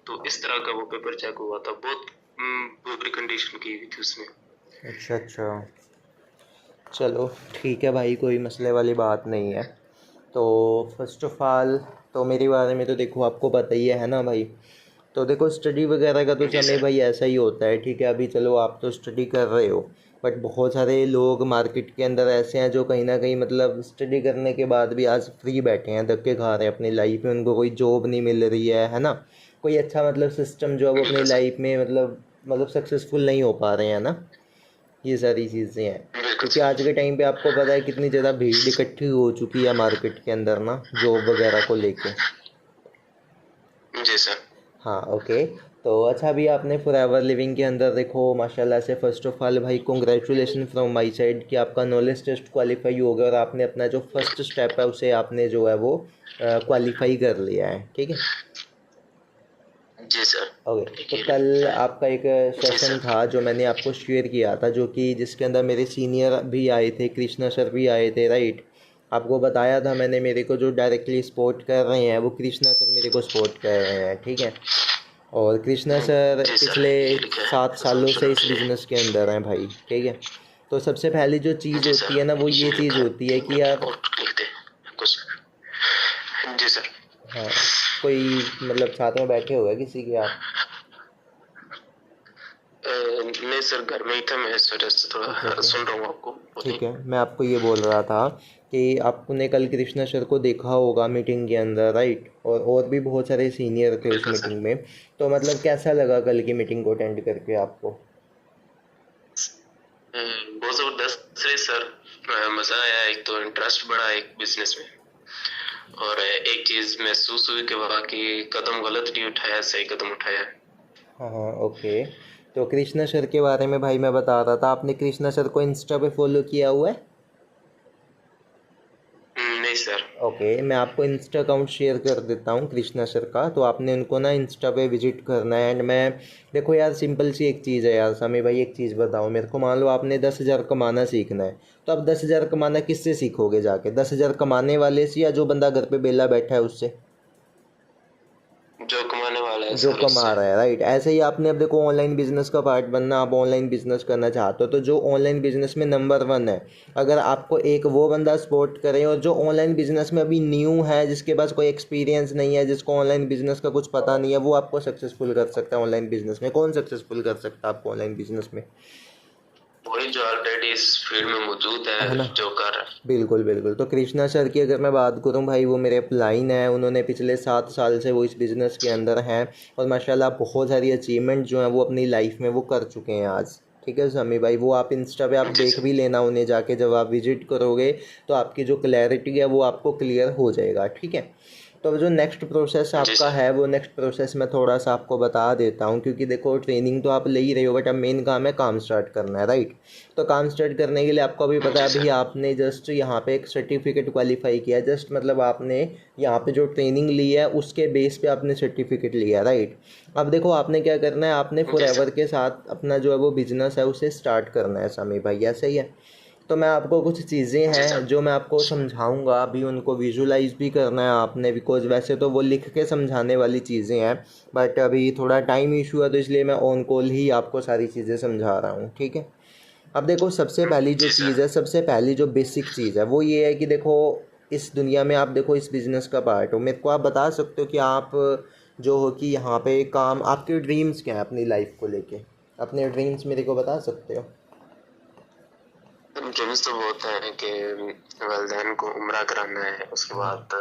तो इस तरह का वो पेपर चेक हुआ था। बहुत बुरी कंडीशन की हुई थी उसमें। अच्छा अच्छा, चलो ठीक है भाई, कोई मसले वाली बात नहीं है। तो फर्स्ट ऑफ ऑल तो मेरे बारे में तो देखो आपको पता ही है ना भाई। तो देखो स्टडी वगैरह का तो जी समय सर। भाई ऐसा ही होता है, ठीक है। अभी चलो आप तो स्टडी कर रहे हो, बट बहुत सारे लोग मार्केट के अंदर ऐसे हैं जो कहीं ना कहीं मतलब स्टडी करने के बाद भी आज फ्री बैठे हैं, धक्के खा रहे हैं अपनी लाइफ में, उनको कोई जॉब नहीं मिल रही है ना। कोई अच्छा मतलब सिस्टम जो है वो अपनी बिल्कुल सर। लाइफ में मतलब सक्सेसफुल नहीं हो पा रहे हैं ना। ये सारी चीज़ें हैं, बिल्कुल क्योंकि आज सर। के टाइम पे आपको पता है कितनी ज़्यादा भीड़ इकट्ठी हो चुकी है मार्केट के अंदर ना, जॉब वगैरह को लेके। जी सर। हाँ ओके। तो अच्छा, अभी आपने फॉरएवर लिविंग के अंदर देखो माशाल्लाह से फर्स्ट ऑफ ऑल भाई कॉन्ग्रेचुलेशन फ्रॉम माय साइड कि आपका नॉलेज टेस्ट क्वालिफाई हो गया और आपने अपना जो फर्स्ट स्टेप है उसे आपने जो है वो क्वालिफाई कर लिया है, ठीक है। जी सर। ओके। तो देखिए। कल आपका एक जी सेशन सर। था जो मैंने आपको शेयर किया था, जो कि जिसके अंदर मेरे सीनियर भी आए थे, कृष्णा सर भी आए थे, राइट। आपको बताया था मैंने, मेरे को जो डायरेक्टली सपोर्ट कर रहे हैं वो कृष्णा सर मेरे को सपोर्ट कर रहे हैं, ठीक है। और कृष्णा सर जी सर, पिछले ये लिखा है। 7 सालों से assumption इस रखिए। बिज़नेस के अंदर हैं भाई, ठीक है। तो सबसे पहली जो चीज़ जी होती सर, है ना वो ये ये चीज़ लिखा है। होती है 1 कि मिनट यार, और लिख दे कुछ। जी सर। हाँ, कोई मतलब साथ में बैठे हुए किसी के आप? नहीं सर, घर में ही था मैं, इस वजह से ओके थोड़ा ओके, सुन रहा हूँ आपको, ठीक बोलिए। है। मैं आपको ये बोल रहा था कि आपने कल कृष्णा सर को देखा होगा मीटिंग के अंदर, राइट, और भी बहुत सारे सीनियर थे उस बिल्कुल सर। मीटिंग में। तो मतलब कैसा लगा कल की मीटिंग को अटेंड करके आपको? बहुत ज़बरदस्त है सर। मज़ा आया, एक तो इंटरेस्ट बढ़ा एक बिजनेस में, और एक चीज़ महसूस हुई कि वाकई कदम गलत नहीं उठाया, सही कदम उठाया। हाँ हाँ ओके। तो कृष्णा सर के बारे में भाई मैं बता रहा था, आपने कृष्णा सर को इंस्टा पे फॉलो किया हुआ है? नहीं सर। ओके, मैं आपको इंस्टा अकाउंट शेयर कर देता हूँ कृष्णा सर का, तो आपने उनको ना इंस्टा पे विजिट करना है। एंड मैं, देखो यार सिंपल सी एक चीज़ है यार सामी भाई, एक चीज़ बताओ मेरे को, मान लो आपने 10,000 कमाना सीखना है, तो आप 10,000 कमाना किससे सीखोगे जाके? 10,000 कमाने वाले से, या जो बंदा घर पे बेला बैठा है उससे? जो कमाने वाला है जो सर, कमा उससे। रहा है, राइट। ऐसे ही आपने अब देखो ऑनलाइन बिजनेस का पार्ट बनना, आप ऑनलाइन बिजनेस करना चाहते हो, तो जो ऑनलाइन बिजनेस में नंबर 1 है, अगर आपको एक वो बंदा सपोर्ट करे, और जो ऑनलाइन बिजनेस में अभी न्यू है, जिसके पास कोई एक्सपीरियंस नहीं है, जिसको ऑनलाइन बिजनेस का कुछ पता नहीं है, वो आपको सक्सेसफुल कर सकता है ऑनलाइन बिजनेस में। कौन सक्सेसफुल कर सकता है आपको ऑनलाइन बिजनेस में? वही जो ऑलरेडी इस फील्ड में मौजूद है, है ना। जो कर रहा है। बिल्कुल बिल्कुल। तो कृष्णा सर की अगर मैं बात करूं भाई, वो मेरे अपलाइन है, उन्होंने पिछले 7 साल से वो इस बिज़नेस के अंदर हैं, और माशाल्लाह बहुत सारी अचीवमेंट जो हैं वो अपनी लाइफ में वो कर चुके हैं आज, ठीक है समी भाई। वो आप इंस्टा पे आप जी देख सर। भी लेना उन्हें जाके, जब आप विजिट करोगे तो आपकी जो क्लैरिटी है वो आपको क्लियर हो जाएगा, ठीक है। तो जो नेक्स्ट प्रोसेस जी आपका सर। है, वो नेक्स्ट प्रोसेस मैं थोड़ा सा आपको बता देता हूँ, क्योंकि देखो ट्रेनिंग तो आप ले ही रहे हो, बट अब मेन काम है काम स्टार्ट करना है, राइट। तो काम स्टार्ट करने के लिए आपको अभी पता जी है, अभी सर। आपने जस्ट यहाँ पे एक सर्टिफिकेट क्वालिफाई किया, जस्ट मतलब आपने यहाँ पे जो ट्रेनिंग ली है उसके बेस पे आपने सर्टिफिकेट लिया, राइट। अब देखो आपने क्या करना है, आपने जी फॉरएवर सर। के साथ अपना जो है वो बिजनेस है उसे स्टार्ट करना है समी भाई, ऐसा ही है। तो मैं आपको कुछ चीज़ें जी हैं सर। जो मैं आपको समझाऊंगा, अभी उनको विजुलाइज भी करना है आपने, बिकॉज वैसे तो वो लिख के समझाने वाली चीज़ें हैं, बट अभी थोड़ा टाइम इशू है, तो इसलिए मैं ऑन कॉल ही आपको सारी चीज़ें समझा रहा हूँ, ठीक है। अब देखो सबसे पहली जो जी चीज़ सर। है, सबसे पहली जो बेसिक चीज़ है वो ये है कि देखो, इस दुनिया में आप देखो इस बिज़नेस का पार्ट हो, मेरे को आप बता सकते हो कि आप जो हो कि यहाँ पे काम, आपके ड्रीम्स क्या हैं अपनी लाइफ को लेके? अपने ड्रीम्स मेरे को बता सकते हो? ड्रीम्स तो बहुत है कि वालिदैन को उम्रा कराना है, उसके बाद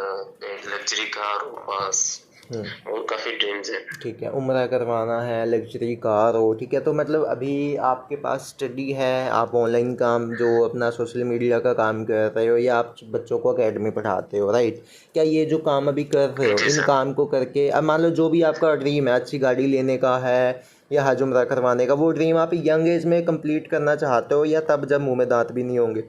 एक लग्जरी कार हो बस, हम्म, और काफ़ी ड्रीम्स हैं। ठीक है, उम्रा करवाना है, लग्जरी कार हो, ठीक है। तो मतलब अभी आपके पास स्टडी है, आप ऑनलाइन काम जो अपना सोशल मीडिया का काम कर रहे हो, या आप बच्चों को एकेडमी पढ़ाते हो, राइट। क्या ये जो काम अभी कर रहे हो, जी इन सर। काम को करके अब मान लो जो भी आपका ड्रीम है, अच्छी गाड़ी लेने का है या हज उम्रा करवाने का, वो ड्रीम आप यंग एज में कंप्लीट करना चाहते हो, या तब जब मुंह में दांत भी नहीं होंगे?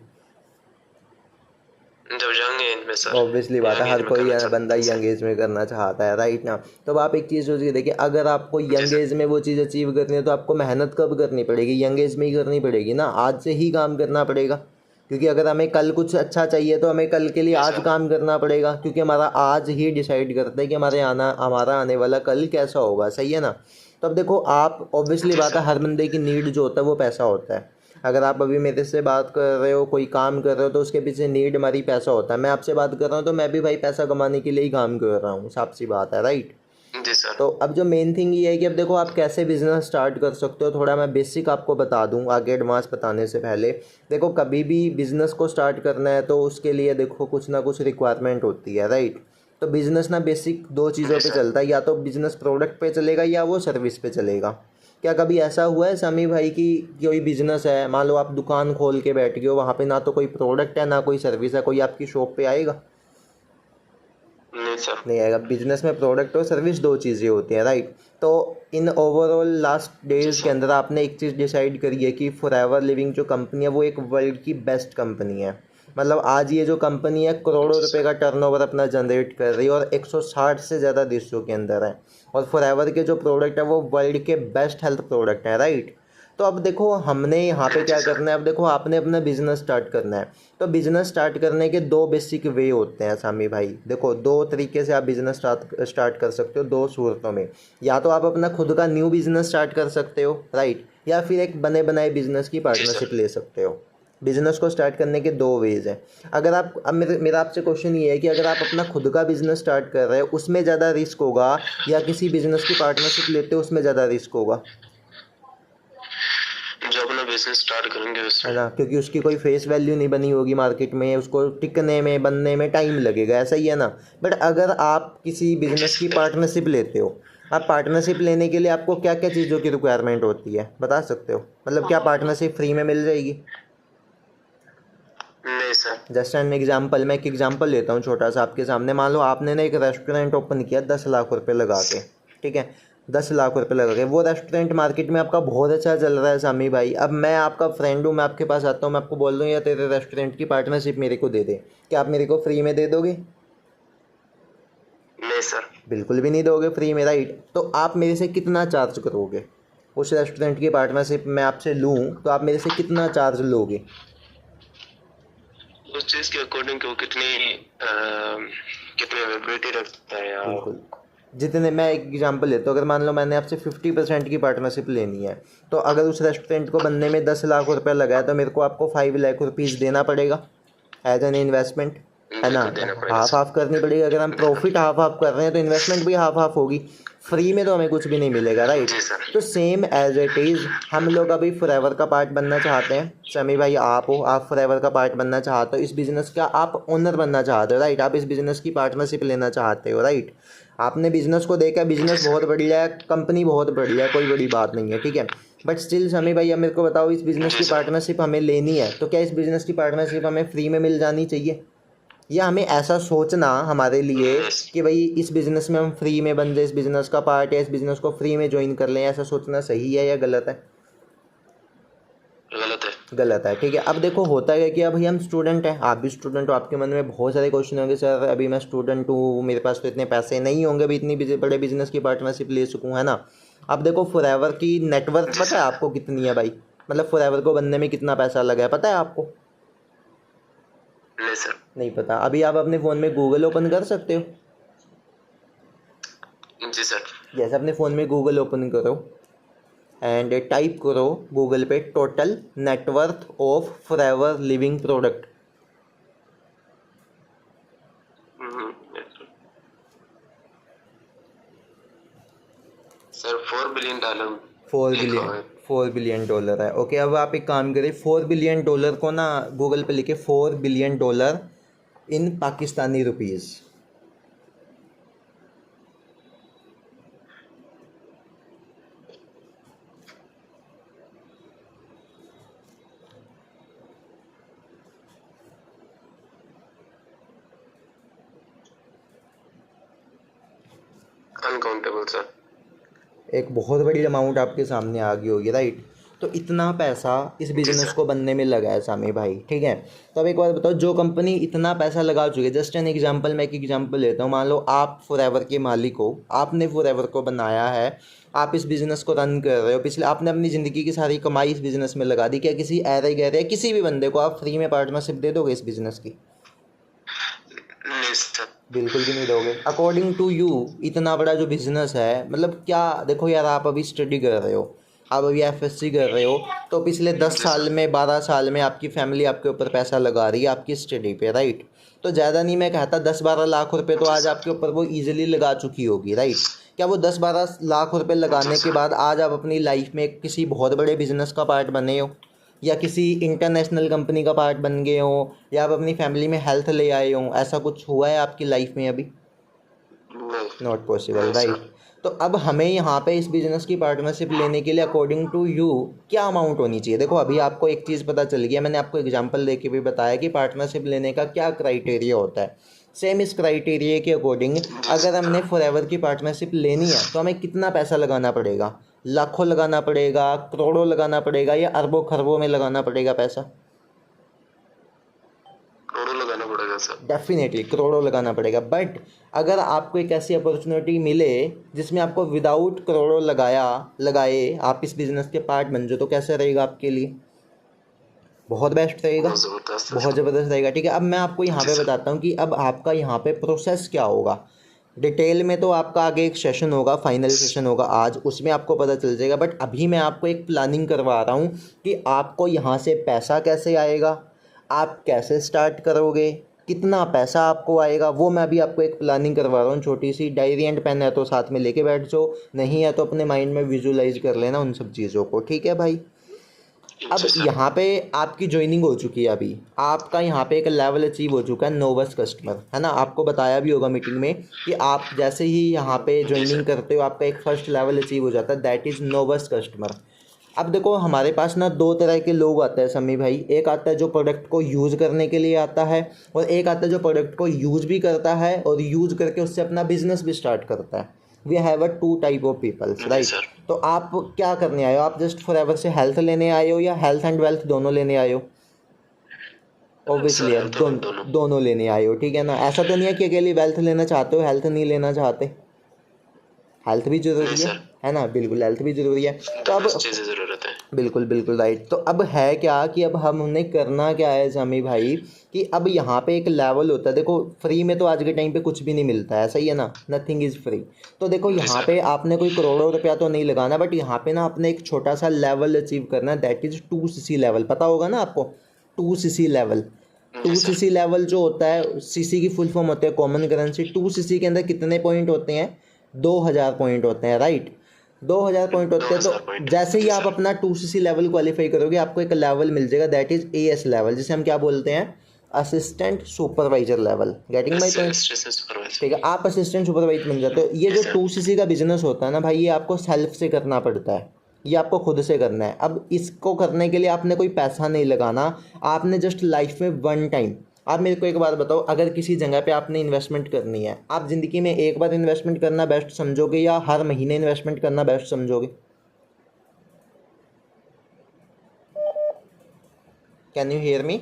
जब यंग एज में सर, ऑब्वियसली बात है, यंग हर एज में कोई करना बंदा चाहते हैं यंग सर। एज में करना चाहता है, राइट ना। तो अब आप एक चीज़ सोचिए, देखिए अगर आपको जी यंग सर। एज में वो चीज़ अचीव करनी है, तो आपको मेहनत कब करनी पड़ेगी? यंग एज में ही करनी पड़ेगी ना, आज से ही काम करना पड़ेगा। क्योंकि अगर हमें कल कुछ अच्छा चाहिए तो हमें कल के लिए आज काम करना पड़ेगा, क्योंकि हमारा आज ही डिसाइड करता है कि हमारा आने वाला कल कैसा होगा, सही है ना। तो अब देखो आप, ऑब्वियसली जी बात है, सर। हर बंदे की नीड जो होता है वो पैसा होता है। अगर आप अभी मेरे से बात कर रहे हो, कोई काम कर रहे हो, तो उसके पीछे नीड हमारी पैसा होता है। मैं आपसे बात कर रहा हूँ तो मैं भी भाई पैसा कमाने के लिए ही काम कर रहा हूँ, साफ सी बात है, राइट। जी सर। तो अब जो मेन थिंग ये है कि अब देखो आप कैसे बिज़नेस स्टार्ट कर सकते हो, थोड़ा मैं बेसिक आपको बता दूं आगे एडवांस बताने से पहले। देखो कभी भी बिज़नेस को स्टार्ट करना है तो उसके लिए देखो कुछ ना कुछ रिक्वायरमेंट होती है, राइट। तो बिज़नेस ना बेसिक दो चीज़ों जी पे सर। चलता है, या तो बिज़नेस प्रोडक्ट पे चलेगा या वो सर्विस पे चलेगा। क्या कभी ऐसा हुआ है समी भाई कि कोई बिज़नेस है, मान लो आप दुकान खोल के बैठ गए हो, वहाँ पे ना तो कोई प्रोडक्ट है ना कोई सर्विस है, कोई आपकी शॉप पे आएगा? नहीं सर। नहीं आएगा। बिजनेस में प्रोडक्ट और सर्विस दो चीज़ें होती हैं, राइट। तो इन ओवरऑल लास्ट जी डेज के सर। अंदर आपने एक चीज़ डिसाइड करी है कि फॉरएवर लिविंग जो कंपनी है वो एक वर्ल्ड की बेस्ट कंपनी है। मतलब आज ये जो कंपनी है करोड़ों जी रुपए सर। का टर्नओवर अपना जनरेट कर रही है और 160 से ज़्यादा देशों के अंदर है। और फॉरएवर के जो प्रोडक्ट है वो वर्ल्ड के बेस्ट हेल्थ प्रोडक्ट हैं, राइट। तो अब देखो हमने यहाँ पे जी क्या सर। करना है, अब देखो आपने अपना बिजनेस स्टार्ट करना है। तो बिजनेस स्टार्ट करने के दो बेसिक वे होते हैं सामी भाई। देखो दो तरीके से आप बिजनेस स्टार्ट कर सकते हो, दो सूरतों में। या तो आप अपना खुद का न्यू बिजनेस स्टार्ट कर सकते हो, राइट, या फिर एक बने बनाए बिजनेस की जी सर। पार्टनरशिप ले सकते हो। बिजनेस को स्टार्ट करने के दो वेज हैं। अगर आप, अब मेरा आपसे क्वेश्चन ये है कि अगर आप अपना खुद का बिजनेस स्टार्ट कर रहे हो उसमें ज़्यादा रिस्क होगा या किसी बिजनेस की पार्टनरशिप लेते हो उसमें ज़्यादा रिस्क होगा? जो अपना बिजनेस स्टार्ट करेंगे है उसमें। ना, क्योंकि उसकी कोई फेस वैल्यू नहीं बनी होगी मार्केट में, उसको टिकने में बनने में टाइम लगेगा, ऐसा ही है ना। बट अगर आप किसी जी बिजनेस की सर। पार्टनरशिप लेते हो, आप पार्टनरशिप लेने के लिए आपको क्या क्या चीज़ों की रिक्वायरमेंट होती है बता सकते हो? मतलब क्या पार्टनरशिप फ्री में मिल जाएगी? नहीं सर। जस्ट एन एग्जाम्पल, मैं एक एग्जाम्पल लेता हूँ छोटा सा आपके सामने। मान लो आपने ना एक रेस्टोरेंट ओपन किया 10 लाख रुपए लगा के, ठीक है। 10 लाख रुपए लगा के वो रेस्टोरेंट मार्केट में आपका बहुत अच्छा चल रहा है सामी भाई। अब मैं आपका फ्रेंड हूँ, मैं आपके पास आता हूँ, मैं आपको बोल दूँ या तेरे रेस्टोरेंट की पार्टनरशिप मेरे को दे दे, क्या आप मेरे को फ्री में दे दोगे? नहीं सर। बिल्कुल भी नहीं दोगे फ्री में, राइट। तो आप मेरे से कितना चार्ज करोगे? उस रेस्टोरेंट की पार्टनरशिप मैं आपसे लूँ तो आप मेरे से कितना चार्ज लोगे? उस चीज के अकॉर्डिंग कि वो कितनी अवेलेबिलिटी रखता है या। बिल्कुल। जितने, मैं एक एग्जांपल लेता हूँ, अगर मान लो मैंने आपसे 50% की पार्टनरशिप लेनी है, तो अगर उस रेस्टोरेंट को बनने में 10 लाख रुपए लगा है तो मेरे को आपको 5 लाख रुपीज़ देना पड़ेगा एज एन इन्वेस्टमेंट, है ना। बिल्कुल देना पड़ेगा हाफ हाफ सर। करनी पड़ेगी। अगर हम प्रॉफिट हाफ हाफ कर रहे हैं तो इन्वेस्टमेंट भी हाफ हाफ होगी। फ्री में तो हमें कुछ भी नहीं मिलेगा, राइट। जी सर। तो सेम एज इट इज़ हम लोग अभी फॉरएवर का पार्ट बनना चाहते हैं। समी भाई आप हो, आप फॉरएवर का पार्ट बनना चाहते हो, इस बिज़नेस का आप ओनर बनना चाहते हो, राइट। आप इस बिज़नेस की पार्टनरशिप लेना चाहते हो, राइट। आपने बिज़नेस को देखा, जी बिज़नेस सर। बहुत बढ़िया है, कंपनी बहुत बढ़िया है, कोई बड़ी बात नहीं है, ठीक है। बट स्टिल समी भाई अब मेरे को बताओ, इस बिज़नेस जी की सर। पार्टनरशिप हमें लेनी है तो क्या इस बिज़नेस की पार्टनरशिप हमें फ्री में मिल जानी चाहिए, या हमें ऐसा सोचना हमारे लिए यस। कि भाई इस बिज़नेस में हम फ्री में बन जाए, इस बिज़नेस का पार्ट है, इस बिज़नेस को फ्री में ज्वाइन कर लें, ऐसा सोचना सही है या गलत है? गलत है। गलत है, ठीक है। अब देखो होता है कि अब भाई हम स्टूडेंट हैं, आप भी स्टूडेंट हो, आपके मन में बहुत सारे क्वेश्चन होंगे, सर अभी मैं स्टूडेंट हूँ, मेरे पास तो इतने पैसे नहीं होंगे अभी इतनी बड़े बिजनेस की पार्टनरशिप ले सकूँ, है ना। अब देखो फॉरएवर की नेटवर्थ जी पता है सर। आपको कितनी है भाई? मतलब फॉरएवर को बनने में कितना पैसा लगा है पता है आपको? नहीं सर। नहीं पता। अभी आप अपने फ़ोन में गूगल ओपन कर सकते हो। जी सर। जैसे अपने फ़ोन में गूगल ओपन करो एंड टाइप करो गूगल पे total net worth of forever living product. Sir $4 billion 4 billion, लिखा हुआ है। $4 बिलियन है, ओके। अब आप एक काम करें, $4 बिलियन को ना गूगल पे लिखे $4 billion in Pakistani rupees. Uncountable sir. एक बहुत बड़ी अमाउंट आपके सामने आ गई होगी, राइट। तो इतना पैसा इस जी बिज़नेस सर। को बनने में लगा है सामी भाई, ठीक है। तो अब एक बात बताओ, जो कंपनी इतना पैसा लगा चुकी है, जस्ट एन एग्जांपल, मैं एक एग्जांपल लेता हूँ, मान लो आप फॉरएवर के मालिक हो, आपने फॉरएवर को बनाया है, आप इस बिज़नेस को रन कर रहे हो, पिछले आपने अपनी ज़िंदगी की सारी कमाई इस बिज़नेस में लगा दी, क्या किसी ऐरे गहरे किसी भी बंदे को आप फ्री में पार्टनरशिप दे दोगे इस बिज़नेस की? नहीं सर। बिल्कुल भी नहीं दोगे। अकॉर्डिंग टू यू इतना बड़ा जो बिजनेस है, मतलब क्या, देखो यार, आप अभी स्टडी कर रहे हो, आप अभी एफएससी कर रहे हो, तो पिछले 10 साल में 12 साल में आपकी फैमिली आपके ऊपर पैसा लगा रही है आपकी स्टडी पे, राइट। तो ज़्यादा नहीं मैं कहता, 10-12 लाख रुपए तो जी आज सर। आपके ऊपर वो ईजिली लगा चुकी होगी, राइट। क्या वो 10-12 लाख रुपए जी लगाने के सर। बाद आज आप अपनी लाइफ में किसी बहुत बड़े बिजनेस का पार्ट बने हो, या किसी इंटरनेशनल कंपनी का पार्ट बन गए हो, या आप अपनी फैमिली में हेल्थ ले आए हो, ऐसा कुछ हुआ है आपकी लाइफ में अभी? नहीं। नॉट पॉसिबल, नहीं राइट। सर। तो अब हमें यहाँ पे इस बिज़नेस की पार्टनरशिप लेने के लिए अकॉर्डिंग टू यू क्या अमाउंट होनी चाहिए? देखो अभी आपको एक चीज़ पता चल गया, मैंने आपको एग्जांपल दे के भी बताया कि पार्टनरशिप लेने का क्या क्राइटेरिया होता है। सेम इस क्राइटेरिया के अकॉर्डिंग जी अगर हमने सर। फॉरएवर की पार्टनरशिप लेनी है तो हमें कितना पैसा लगाना पड़ेगा? लाखों लगाना पड़ेगा, करोड़ों लगाना पड़ेगा, या अरबों खरबों में लगाना पड़ेगा पैसा? करोड़ों लगाना पड़ेगा सर। डेफिनेटली करोड़ों लगाना पड़ेगा, बट अगर आपको एक ऐसी अपॉर्चुनिटी मिले जिसमें आपको विदाउट करोड़ों लगाए आप इस बिज़नेस के पार्ट बन जाओ, तो कैसा रहेगा आपके लिए? बहुत बेस्ट रहेगा, बहुत जबरदस्त है बहुत सर। ज़बरदस्त रहेगा, ठीक है। अब मैं आपको यहाँ जी पे सर। बताता हूँ कि अब आपका यहाँ पे प्रोसेस क्या होगा। डिटेल में तो आपका आगे एक सेशन होगा, फाइनल सेशन होगा आज, उसमें आपको पता चल जाएगा, बट अभी मैं आपको एक प्लानिंग करवा रहा हूँ कि आपको यहाँ से पैसा कैसे आएगा, आप कैसे स्टार्ट करोगे, कितना पैसा आपको आएगा, वो मैं अभी आपको एक प्लानिंग करवा रहा हूँ छोटी सी। डायरी एंड पेन है तो साथ में लेके बैठ जाओ, नहीं है तो अपने माइंड में विजुलाइज कर लेना उन सब चीज़ों को, ठीक है भाई। अब जी सर। यहाँ पे आपकी ज्वाइनिंग हो चुकी है, अभी आपका यहाँ पे एक लेवल अचीव हो चुका है, नोवस कस्टमर, है ना। आपको बताया भी होगा मीटिंग में कि आप जैसे ही यहाँ पे जी ज्वाइनिंग सर। करते हो आपका एक फर्स्ट लेवल अचीव हो जाता है, दैट इज़ नोवस कस्टमर। अब देखो हमारे पास ना दो तरह के लोग आते हैं समी भाई, एक आता है जो प्रोडक्ट को यूज़ करने के लिए आता है, और एक आता है जो प्रोडक्ट को यूज़ भी करता है और यूज़ करके उससे अपना बिजनेस भी स्टार्ट करता है। We have a two type of peoples, जी राइट। सर। तो आप क्या करने आए हो? आप जस्ट फॉरएवर से हेल्थ लेने आए हो या हेल्थ एंड वेल्थ दोनों लेने आए हो? ऑब्वियसली सर यार, हेल्थ और दोनों। दोनों लेने आए हो, ठीक है ना। ऐसा तो नहीं है कि अकेले वेल्थ लेना चाहते हो हेल्थ नहीं लेना चाहते, हेल्थ भी नहीं ज़रूरी सर। है ना, बिल्कुल हेल्थ भी ज़रूरी है। तो दोनों अब चीज़ें ज़रूरत है। बिल्कुल बिल्कुल राइट। तो अब है क्या कि अब हमने करना क्या है जामी भाई, कि अब यहाँ पे एक लेवल होता है, देखो फ्री में तो आज के टाइम पे कुछ भी नहीं मिलता है, सही है ना, नथिंग इज़ फ्री। तो देखो जी यहाँ सर। पे आपने कोई करोड़ों रुपया तो नहीं लगाना, बट यहाँ पे ना आपने एक छोटा सा लेवल अचीव करना है, दैट इज़ 2cc लेवल, पता होगा ना आपको, 2cc लेवल। जी टू सर। सीसी लेवल जो होता है, सीसी की फुल फॉर्म होती है कॉमन करेंसी। 2cc के अंदर कितने पॉइंट होते हैं? 2000 पॉइंट होते हैं, राइट। 2000 पॉइंट दो होते हैं। तो हजार पॉइंट जैसे ही जी आप सर। अपना 2cc लेवल क्वालिफाई करोगे आपको एक लेवल मिल जाएगा, दैट इज एएस लेवल, जिसे हम क्या बोलते हैं? Assistant supervisor level. Getting my point? Stress supervisor. ठीक है, आप असिस्टेंट सुपरवाइजर बन जाते हो। ये जी जो सर। 2cc का बिजनेस होता है ना भाई, ये आपको सेल्फ से करना पड़ता है, ये आपको खुद से करना है। अब इसको करने के लिए आपने कोई पैसा नहीं लगाना, आपने जस्ट लाइफ में वन टाइम, आप मेरे को एक बात बताओ, अगर किसी जगह पे आपने इन्वेस्टमेंट करनी है, आप ज़िंदगी में एक बार इन्वेस्टमेंट करना बेस्ट समझोगे या हर महीने इन्वेस्टमेंट करना बेस्ट समझोगे? Can you hear me?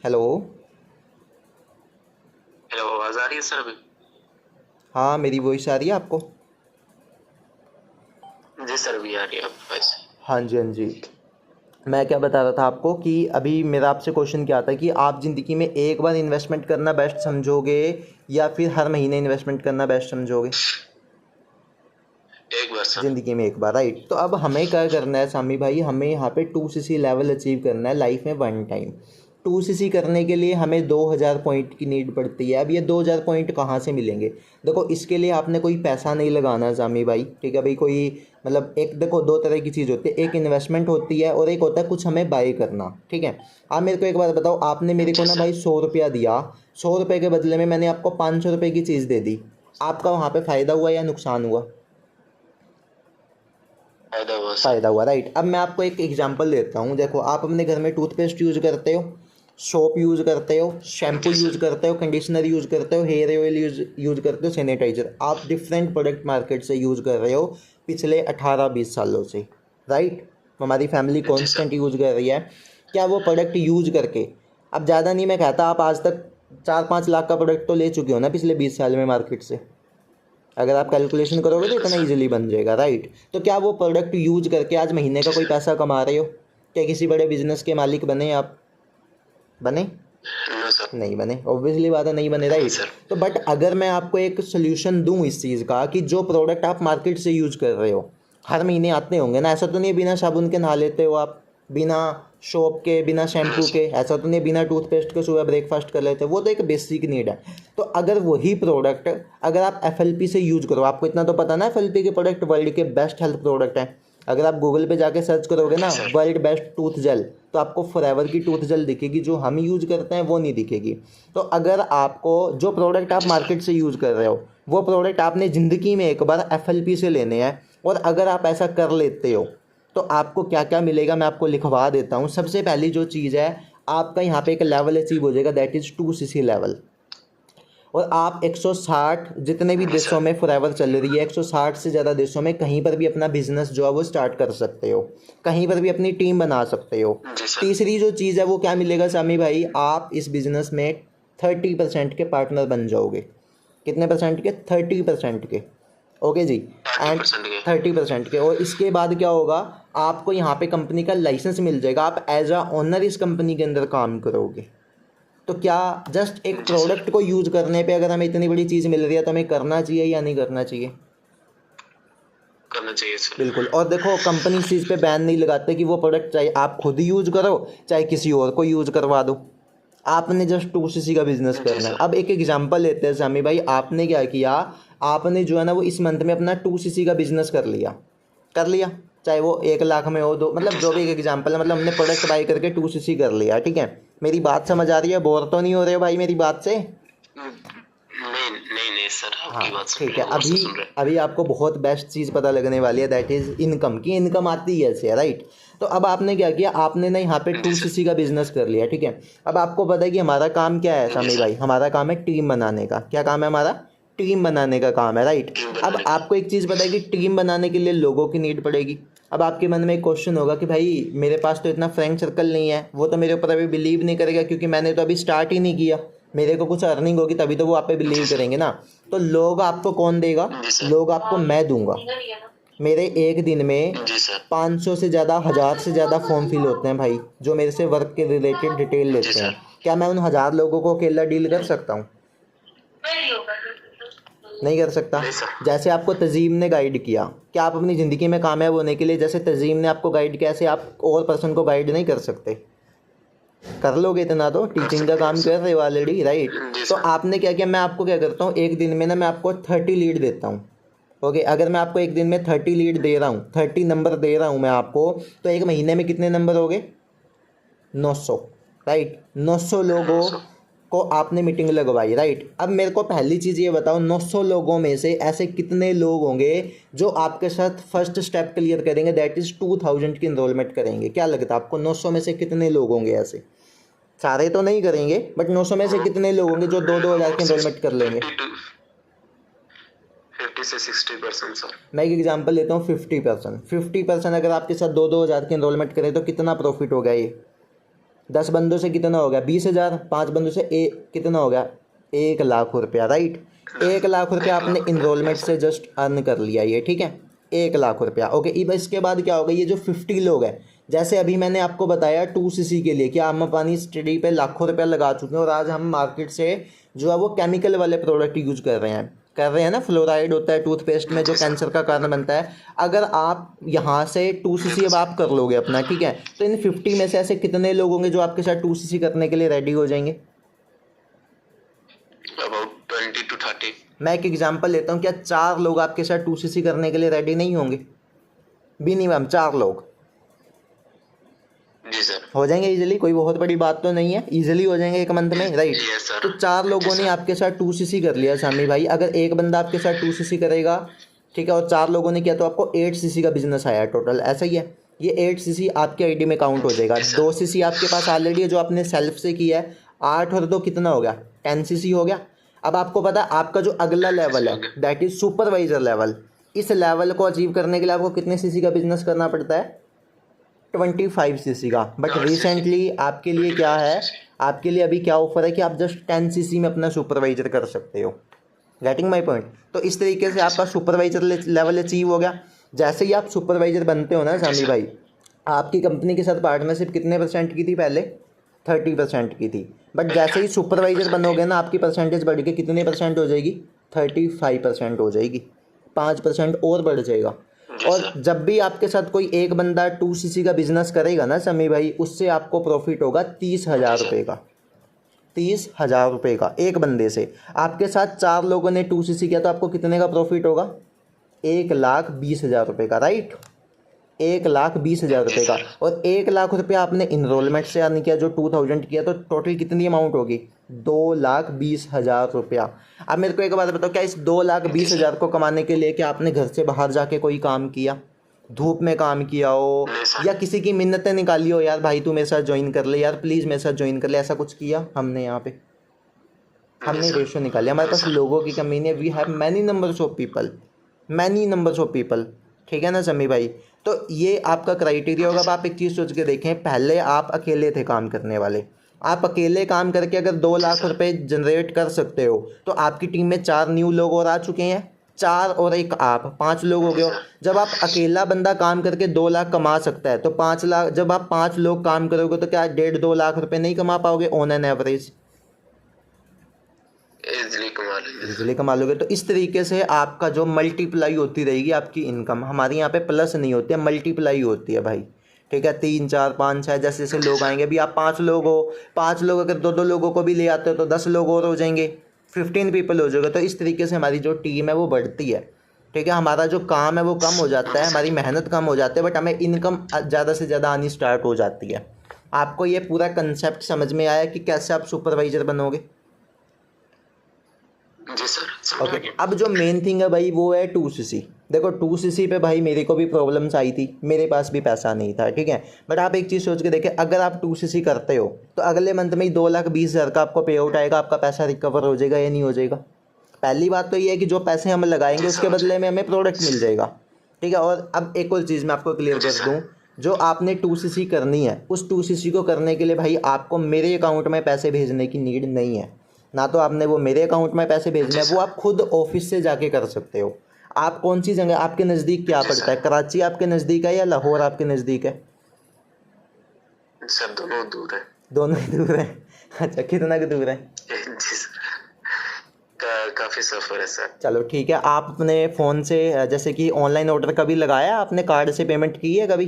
Hello? Hello, आवाज़ आ रही है सर अभी? हाँ, मेरी वॉइस आ रही है आपको? जी सर, अभी आ रही है आपकी वॉइस। हाँ जी, हाँ जी। मैं क्या बता रहा था आपको कि अभी मेरा आपसे क्वेश्चन क्या था कि आप ज़िंदगी में एक बार इन्वेस्टमेंट करना बेस्ट समझोगे या फिर हर महीने इन्वेस्टमेंट करना बेस्ट समझोगे? एक बार सर। ज़िंदगी में एक बार, राइट। तो अब हमें क्या करना है सामी भाई, हमें यहाँ पे 2cc लेवल अचीव करना है लाइफ में वन टाइम। 2cc करने के लिए हमें 2000 पॉइंट की नीड पड़ती है। अब ये 2000 पॉइंट कहाँ से मिलेंगे? देखो इसके लिए आपने कोई पैसा नहीं लगाना है सामी भाई, ठीक है भाई। कोई मतलब एक देखो दो तरह की चीज़ होती है, एक इन्वेस्टमेंट होती है और एक होता है कुछ हमें बाय करना, ठीक है। आप मेरे को एक बात बताओ, आपने मेरे को जी ना सर। भाई 100 रुपया दिया, 100 रुपये के बदले में मैंने आपको 500 रुपये की चीज़ दे दी, आपका वहाँ पे फ़ायदा हुआ या नुकसान हुआ? फायदा हुआ सर। फ़ायदा हुआ, राइट। अब मैं आपको एक एग्जांपल देता हूँ, देखो आप अपने घर में टूथपेस्ट यूज़ करते हो, सोप यूज़ करते हो, शैम्पू जी यूज़ सर। करते हो, कंडीशनर यूज़ करते हो, हेयर ऑयल यूज़ करते हो, सैनिटाइज़र, आप डिफरेंट प्रोडक्ट मार्केट से यूज़ कर रहे हो पिछले 18-20 सालों से, राइट, हमारी फैमिली कॉन्स्टेंट यूज कर रही है, क्या वो प्रोडक्ट यूज करके, अब ज़्यादा नहीं मैं कहता, आप आज तक 4-5 लाख का प्रोडक्ट तो ले चुके हो ना पिछले 20 साल में मार्केट से, अगर आप कैलकुलेशन करोगे तो इतना इजीली बन जाएगा, राइट। तो क्या वो प्रोडक्ट यूज करके आज महीने का कोई पैसा कमा रहे हो? क्या किसी बड़े बिजनेस के मालिक बने आप? बने? नहीं बने, ऑब्वियसली बात है, नहीं बने, राइट। तो बट अगर मैं आपको एक सोल्यूशन दूं इस चीज़ का कि जो प्रोडक्ट आप मार्केट से यूज कर रहे हो, हर महीने आते होंगे ना, ऐसा तो नहीं है बिना साबुन के नहा लेते हो आप, बिना सोप के, बिना शैम्पू के, ऐसा तो नहीं बिना टूथपेस्ट के सुबह ब्रेकफास्ट कर लेते, वो तो एक बेसिक नीड है। तो अगर वही प्रोडक्ट अगर आप FLP से यूज करो, आपको इतना तो पता ना FLP के प्रोडक्ट वर्ल्ड के बेस्ट हेल्थ प्रोडक्ट हैं। अगर आप गूगल पे जाके सर्च करोगे ना वर्ल्ड बेस्ट टूथ जेल, तो आपको फॉरएवर की टूथ जेल दिखेगी, जो हम यूज करते हैं वो नहीं दिखेगी। तो अगर आपको जो प्रोडक्ट आप मार्केट से यूज कर रहे हो वो प्रोडक्ट आपने ज़िंदगी में एक बार FLP से लेने हैं, और अगर आप ऐसा कर लेते हो तो आपको क्या क्या मिलेगा मैं आपको लिखवा देता हूँ। सबसे पहली जो चीज़ है, आपका यहाँ पे एक लेवल अचीव हो जाएगा, दैट इज़ 2cc लेवल, और आप 160 जितने भी देशों में फॉरएवर चल रही है, 160 से ज़्यादा देशों में कहीं पर भी अपना बिजनेस जो है वो स्टार्ट कर सकते हो, कहीं पर भी अपनी टीम बना सकते हो। तीसरी जो चीज़ है वो क्या मिलेगा सामी भाई, आप इस बिज़नेस में 30% के पार्टनर बन जाओगे। कितने परसेंट के? 30% के, ओके जी, एंड 30% के। और इसके बाद क्या होगा, आपको यहाँ पे कंपनी का लाइसेंस मिल जाएगा, आप एज अ ओनर इस कंपनी के अंदर काम करोगे। तो क्या जस्ट एक प्रोडक्ट को यूज करने पे अगर हमें इतनी बड़ी चीज़ मिल रही है तो हमें करना चाहिए या नहीं करना चाहिए? करना चाहिए सर। बिल्कुल। और देखो, कंपनी इस चीज़ पे बैन नहीं लगाते कि वो प्रोडक्ट चाहे आप खुद यूज करो चाहे किसी और को यूज करवा दो, आपने जस्ट 2cc का बिजनेस करना है। अब एक एग्जांपल लेते हैं सामी भाई, आपने क्या किया, आपने जो है ना वो इस मंथ में अपना 2cc का बिजनेस कर लिया, चाहे वो 1 लाख में हो, दो, मतलब जो भी एक एग्जांपल है, मतलब हमने प्रोडक्ट बाई करके 2cc कर लिया, ठीक है। मेरी बात समझ आ रही है? बोर तो नहीं हो रहे हो भाई मेरी बात से? नहीं सर, आपकी बात ठीक है। अभी आपको बहुत बेस्ट चीज़ पता लगने वाली है, दैट इज़ इनकम की। इनकम आती है ऐसे, राइट। तो अब आपने क्या किया, आपने ना यहाँ पे 2cc का बिजनेस कर लिया, ठीक है। अब आपको पता है कि हमारा काम क्या है सामी भाई, हमारा काम है टीम बनाने का। क्या काम है हमारा? टीम बनाने का काम है, राइट। अब आपको एक चीज़ पता है कि टीम बनाने के लिए लोगों की नीड पड़ेगी। अब आपके मन में एक क्वेश्चन होगा कि भाई मेरे पास तो इतना फ्रेंड सर्कल नहीं है, वो तो मेरे ऊपर अभी बिलीव नहीं करेगा क्योंकि मैंने तो अभी स्टार्ट ही नहीं किया, मेरे को कुछ अर्निंग होगी तभी तो वो आप पे बिलीव करेंगे ना। तो लोग आपको कौन देगा? लोग आपको मैं दूंगा। मेरे एक दिन में 500 से ज़्यादा, 1000 से ज़्यादा फॉर्म फिल होते हैं भाई, जो मेरे से वर्क के रिलेटेड डिटेल लेते हैं। क्या मैं उन 1000 लोगों को अकेला डील कर सकता हूँ? नहीं कर सकता। जैसे आपको तजीम ने गाइड किया, क्या आप अपनी ज़िंदगी में कामयाब होने के लिए जैसे तजीम ने आपको गाइड किया, ऐसे आप और पर्सन को गाइड नहीं कर सकते? कर लोगे इतना तो, टीचिंग का काम कर रहे हो ऑलरेडी, राइट। तो आपने क्या किया, मैं आपको क्या करता हूँ, एक दिन में ना मैं आपको 30 लीड देता हूँ, ओके। अगर मैं आपको एक दिन में 30 लीड दे रहा हूँ, 30 नंबर दे रहा हूँ मैं आपको, तो एक महीने में कितने नंबर हो गए? 900, राइट। 900 लोगों को आपने मीटिंग लगवाई, राइट। अब मेरे को पहली चीज़ ये बताओ, 900 लोगों में से ऐसे कितने लोग होंगे जो आपके साथ फर्स्ट स्टेप क्लियर करेंगे, दैट इज़ 2000 की इनरोलमेंट करेंगे? क्या लगता है आपको 900 में से कितने लोग होंगे ऐसे? सारे तो नहीं करेंगे, बट 900 में से कितने लोग होंगे जो 2-2000 की इनरोलमेंट कर लेंगे? 50 से 60% सर। मैं एक एग्जांपल लेता हूँ, 50% अगर आपके साथ 2-2000 की इनरोलमेंट करें तो कितना प्रॉफिट हो गया? ये 10 बंदों से कितना हो गया? 20,000। 5 बंदों से कितना हो गया? 1 लाख रुपया, राइट। 1 लाख रुपया आपने इनरोलमेंट से जस्ट अर्न कर लिया, ये ठीक है, 1 लाख रुपया, ओके। इसके बाद क्या होगा, ये जो 50 लोग हैं, जैसे अभी मैंने आपको बताया 2cc के लिए कि हम अपनी स्टडी पे लाखों रुपया लगा चुके हैं, और आज हम मार्केट से जो है वो केमिकल वाले प्रोडक्ट यूज कर रहे हैं ना, फ्लोराइड होता है टूथपेस्ट में जो कैंसर का कारण बनता है। अगर आप यहाँ से 2cc अब आप कर लोगे अपना, ठीक है, तो इन 50 में से ऐसे कितने लोग होंगे जो आपके साथ 2cc करने के लिए रेडी हो जाएंगे? About 20 to 30। मैं एक एग्जांपल लेता हूँ, क्या 4 लोग आपके साथ 2cc करने के लिए रेडी नहीं होंगे? मिनिमम 4 लोग जी सर हो जाएंगे इजीली, कोई बहुत बड़ी बात तो नहीं है, इजीली हो जाएंगे एक मंथ में, राइट। तो 4 लोगों ने आपके साथ 2cc कर लिया सामी भाई। अगर एक बंदा आपके साथ 2cc करेगा, ठीक है, और 4 लोगों ने किया, तो आपको 8cc का बिजनेस आया टोटल, ऐसा ही है। ये 8cc आपके आईडी में काउंट हो जाएगा। 2cc आपके पास ऑलरेडी है जो आपने सेल्फ से किया है, 8 और 2 कितना हो गया? 10cc हो गया। अब आपको पता है आपका जो अगला लेवल है दैट इज सुपरवाइजर लेवल। इस लेवल को अचीव करने के लिए आपको कितने सीसी का बिजनेस करना पड़ता है? 25 सीसी का। बट रिसेंटली आपके लिए क्या है, आपके लिए अभी क्या ऑफर है कि आप जस्ट 10 सीसी में अपना सुपरवाइजर कर सकते हो। Getting my point? तो इस तरीके से आपका सुपरवाइजर लेवल अचीव हो गया। जैसे ही आप सुपरवाइजर बनते हो ना सामी भाई, आपकी कंपनी के साथ पार्टनरशिप कितने % की थी पहले? 30% की थी। बट जैसे ही सुपरवाइजर बनोगे ना, आपकी परसेंटेज बढ़ के कितने % हो जाएगी? 35% हो जाएगी। 5% और बढ़ जाएगा। और जब भी आपके साथ कोई एक बंदा 2 सीसी का बिजनेस करेगा ना समी भाई, उससे आपको प्रॉफिट होगा 30,000 रुपये का। 30,000 रुपये का एक बंदे से। आपके साथ 4 लोगों ने 2 सीसी किया तो आपको कितने का प्रॉफिट होगा? 1,20,000 रुपये का, राइट? 1,20,000 रुपये का। और 1,00,000 रुपये आपने इनरोलमेंट से अर्न किया, जो 2000 किया, तो टोटल कितनी अमाउंट होगी? 2,20,000 रुपया। अब मेरे को एक बात बताओ, क्या इस 2,20,000 को कमाने के लिए क्या आपने घर से बाहर जाके कोई काम किया, धूप में काम किया हो, या किसी की मिन्नतें निकाली हो, यार भाई तू मेरे साथ ज्वाइन कर ले, यार प्लीज़ मेरे साथ ज्वाइन कर ले, ऐसा कुछ किया हमने? यहाँ पे हमने रेशो निकाली। हमारे पास लोगों की कमी नहीं है। We have many numbers of people, ठीक है ना समी भाई? तो ये आपका क्राइटेरिया होगा। अब आप एक चीज़ सोच के देखें, पहले आप अकेले थे काम करने वाले, आप अकेले काम करके अगर 2,00,000 रुपये जनरेट कर सकते हो, तो आपकी टीम में 4 न्यू लोग और आ चुके हैं, 4 और एक आप, 5 लोग हो गए हो। जब आप अकेला बंदा काम करके 2,00,000 कमा सकता है, तो 5,00,000, जब आप 5 लोग काम करोगे तो क्या 1.5-2 लाख रुपये नहीं कमा पाओगे ऑन एन एवरेज? इजीली कमा लोगे। तो इस तरीके से आपका जो मल्टीप्लाई होती रहेगी आपकी इनकम। हमारे यहाँ पे प्लस नहीं होती है, मल्टीप्लाई होती है भाई, ठीक है? 3, 4, 5, 6 जैसे जैसे लोग आएंगे। अभी आप 5 लोग हो, 5 लोग अगर 2-2 लोगों को भी ले आते हो तो 10 लोग और हो जाएंगे, 15 पीपल हो जाएगा। तो इस तरीके से हमारी जो टीम है वो बढ़ती है, ठीक है? हमारा जो काम है वो कम हो जाता है, हमारी मेहनत कम हो जाती है, बट हमें इनकम ज़्यादा से ज़्यादा आनी स्टार्ट हो जाती है। आपको ये पूरा कंसेप्ट समझ में आया कि कैसे आप सुपरवाइजर बनोगे? जी सर। ओके, अब जो मेन थिंग है भाई वो है 2 सीसी। देखो 2 सीसी पे भाई मेरे को भी प्रॉब्लम्स आई थी, मेरे पास भी पैसा नहीं था, ठीक है? बट आप एक चीज़ सोच के देखें, अगर आप 2 सीसी करते हो तो अगले मंथ में ही 2,20,000 का आपको पे आउट आएगा। आपका पैसा रिकवर हो जाएगा या नहीं हो जाएगा? पहली बात तो ये है कि जो पैसे हम लगाएंगे उसके बदले में हमें प्रोडक्ट मिल जाएगा, ठीक है? और अब एक और चीज़ मैं आपको क्लियर कर दूँ, जो आपने 2 सीसी करनी है, उस 2 सीसी को करने के लिए भाई आपको मेरे अकाउंट में पैसे भेजने की नीड नहीं है। ना तो आपने वो मेरे अकाउंट में पैसे भेजने हैं, वो आप खुद ऑफिस से जाके कर सकते हो। आप कौन सी जगह, आपके नज़दीक क्या पड़ता है? कराची आपके नज़दीक है या लाहौर आपके नज़दीक है? सर दोनों दूर है। दोनों ही दूर है? अच्छा, कितना की दूर है? जी सर, काफ़ी सफ़र है सर। चलो ठीक है, आप अपने फ़ोन से जैसे कि ऑनलाइन ऑर्डर कभी लगाया आपने, कार्ड से पेमेंट की है कभी?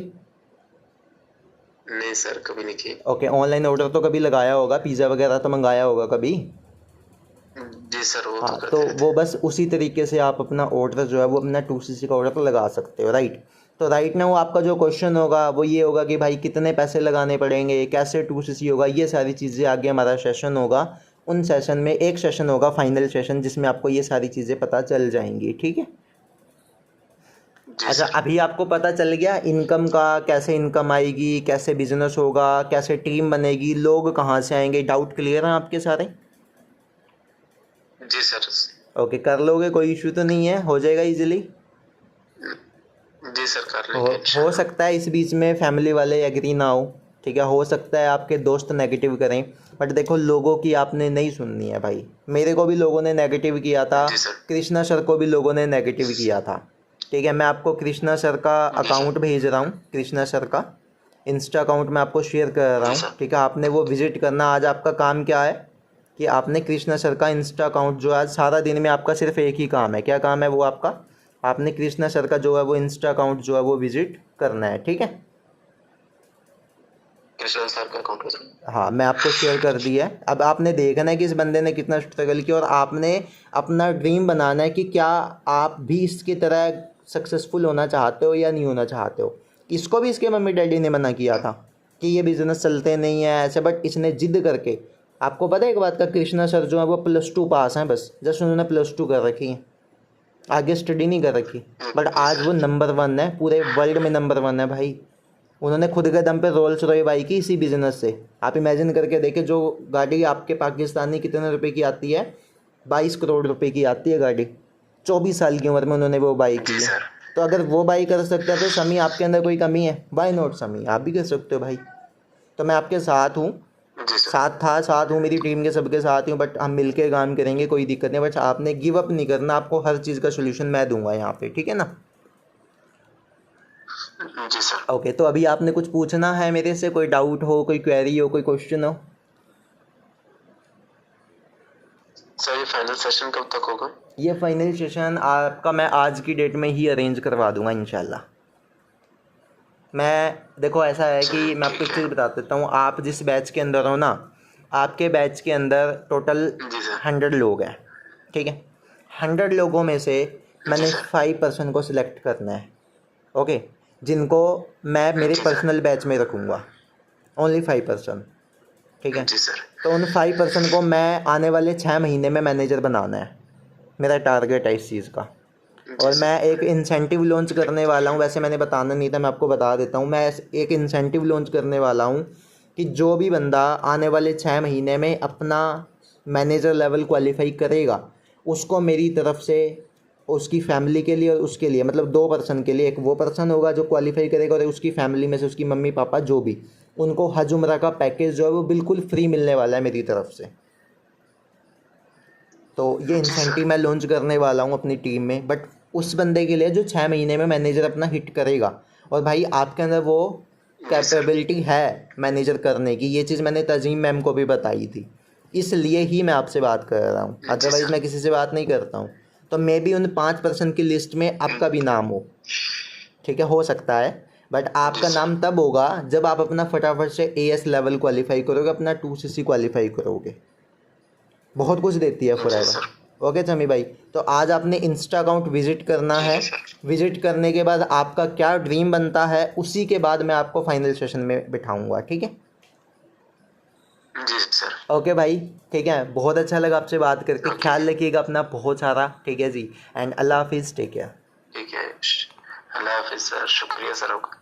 नहीं सर, कभी नहीं की। ओके, ऑनलाइन ऑर्डर तो कभी लगाया होगा, पिज़्ज़ा वगैरह तो मंगाया होगा कभी? जी सर, वो हाँ, तो वो बस उसी तरीके से आप अपना ऑर्डर जो है वो अपना 2 सीसी का ऑर्डर लगा सकते हो, राइट? तो राइट ना, वो आपका जो क्वेश्चन होगा वो ये होगा कि भाई कितने पैसे लगाने पड़ेंगे, कैसे 2 सीसी होगा, ये सारी चीज़ें आगे हमारा सेशन होगा। उन सेशन में एक सेशन होगा फाइनल सेशन, जिसमें आपको ये सारी चीज़ें पता चल जाएंगी, ठीक है? अच्छा, अभी आपको पता चल गया इनकम का, कैसे इनकम आएगी, कैसे बिजनेस होगा, कैसे टीम बनेगी, लोग कहाँ से आएंगे। डाउट क्लियर हैं आपके सारे? जी सर। ओके, कर लोगे, कोई इशू तो नहीं है, हो जाएगा इजीली? जी सर, कर लेंगे। हो सकता है इस बीच में फैमिली वाले एग्री ना हो, ठीक है? हो सकता है आपके दोस्त नेगेटिव करें, बट देखो लोगों की आपने नहीं सुननी है भाई। मेरे को भी लोगों ने नेगेटिव किया था, कृष्णा सर को भी लोगों ने नेगेटिव किया था, ठीक है? मैं आपको कृष्णा सर का अकाउंट भेज रहा हूँ, कृष्णा सर का इंस्टा अकाउंट मैं आपको शेयर कर रहा हूँ, ठीक है? आपने वो विजिट करना। आज आपका काम क्या है कि आपने कृष्णा सर का इंस्टा अकाउंट, जो आज सारा दिन में आपका सिर्फ एक ही काम है, क्या काम है वो आपका? आपने कृष्णा सर का जो है वो इंस्टा अकाउंट जो है वो विजिट करना है, ठीक है? कृष्णा सर का अकाउंट? हाँ, मैं आपको शेयर कर दिया है। अब आपने देखना है कि इस बंदे ने कितना स्ट्रगल किया, और आपने अपना ड्रीम बनाना है कि क्या आप भी इसकी तरह सक्सेसफुल होना चाहते हो या नहीं होना चाहते हो। इसको भी इसके मम्मी डैडी ने मना किया था कि ये बिज़नेस चलते नहीं है ऐसे, बट इसने जिद करके, आपको पता है एक बात का, कृष्णा सर जो है वो +2 पास हैं, बस जस्ट उन्होंने +2 कर रखी है, आगे स्टडी नहीं कर रखी, बट आज वो नंबर 1 है, पूरे वर्ल्ड में नंबर 1 है भाई। उन्होंने खुद के दम पे रोल्स रॉय बाई की इसी बिज़नेस से। आप इमेजिन करके देखें, जो गाड़ी आपके पाकिस्तानी कितने रुपए की आती है, 22 करोड़ रुपए की आती है गाड़ी, 24 साल की उम्र में उन्होंने वो बाई की जी है। सर। तो अगर वो बाई कर सकते हैं तो समी आपके अंदर कोई कमी है? वाई नॉट समी, आप भी कर सकते हो भाई। तो मैं आपके साथ हूँ, जी सर। साथ हूँ, मेरी टीम के सबके साथ हूँ, बट हम मिलके काम करेंगे, कोई दिक्कत नहीं। बट आपने गिव अप नहीं करना, आपको हर चीज़ का सोल्यूशन मैं दूंगा यहाँ पे, ठीक है ना? जी सर। ओके, तो अभी आपने कुछ पूछना है मेरे से? कोई डाउट हो, कोई क्वेरी हो, कोई क्वेश्चन हो? सर ये फाइनल सेशन कब तक होगा? ये फाइनल सेशन आपका मैं आज की डेट में ही अरेंज करवा दूंगा इंशाल्लाह। मैं देखो ऐसा है कि मैं आपको एक चीज़ बता देता हूँ, आप जिस बैच के अंदर हो ना, आपके बैच के अंदर टोटल जी सर। 100 लोग हैं, ठीक है? 100 लोगों में से मैंने 5% को सिलेक्ट करना है, ओके, जिनको मैं मेरे पर्सनल बैच में रखूँगा, ओनली 5%, ठीक है? जी सर। तो उन 5% को मैं आने वाले 6 महीने में मैनेजर बनाना है, मेरा टारगेट है इस चीज़ का। और मैं एक इंसेंटिव लॉन्च करने वाला हूँ, वैसे मैंने बताना नहीं था, मैं आपको बता देता हूँ। मैं एक इंसेंटिव लॉन्च करने वाला हूँ कि जो भी बंदा आने वाले 6 महीने में अपना मैनेजर लेवल क्वालिफाई करेगा, उसको मेरी तरफ से, उसकी फैमिली के लिए और उसके लिए, मतलब 2 पर्सन के लिए, एक वो पर्सन होगा जो क्वालिफाई करेगा और उसकी फैमिली में से उसकी मम्मी पापा जो भी, उनको हज उम्रा का पैकेज जो है वो बिल्कुल फ्री मिलने वाला है मेरी तरफ से। तो ये इंसेंटिव मैं लॉन्च करने वाला हूँ अपनी टीम में, बट उस बंदे के लिए जो 6 महीने में मैनेजर अपना हिट करेगा। और भाई आपके अंदर वो कैपेबिलिटी है मैनेजर करने की, ये चीज़ मैंने तजीम मैम को भी बताई थी, इसलिए ही मैं आपसे बात कर रहा हूँ, अदरवाइज़ मैं किसी से बात नहीं करता हूँ। तो मे भी उन 5% की लिस्ट में आपका भी नाम हो, ठीक है, हो सकता है, बट आपका नाम तब होगा जब आप अपना फटाफट से AS लेवल क्वालिफाई करोगे, अपना 2CC क्वालिफाई करोगे। बहुत कुछ देती है फॉरएवर। ओके समी भाई, तो आज आपने इंस्टा अकाउंट विजिट करना है, विजिट करने के बाद आपका क्या ड्रीम बनता है, उसी के बाद मैं आपको फाइनल सेशन में बिठाऊंगा, ठीक है? जी सर। ओके भाई, ठीक है, बहुत अच्छा लगा आपसे बात करके, ख्याल रखिएगा अपना बहुत सारा, ठीक है जी, एंड अल्लाह हाफिज़, टेक केयर। ठीक है, अल्लाह हाफिज़ सर, शुक्रिया सर आपका।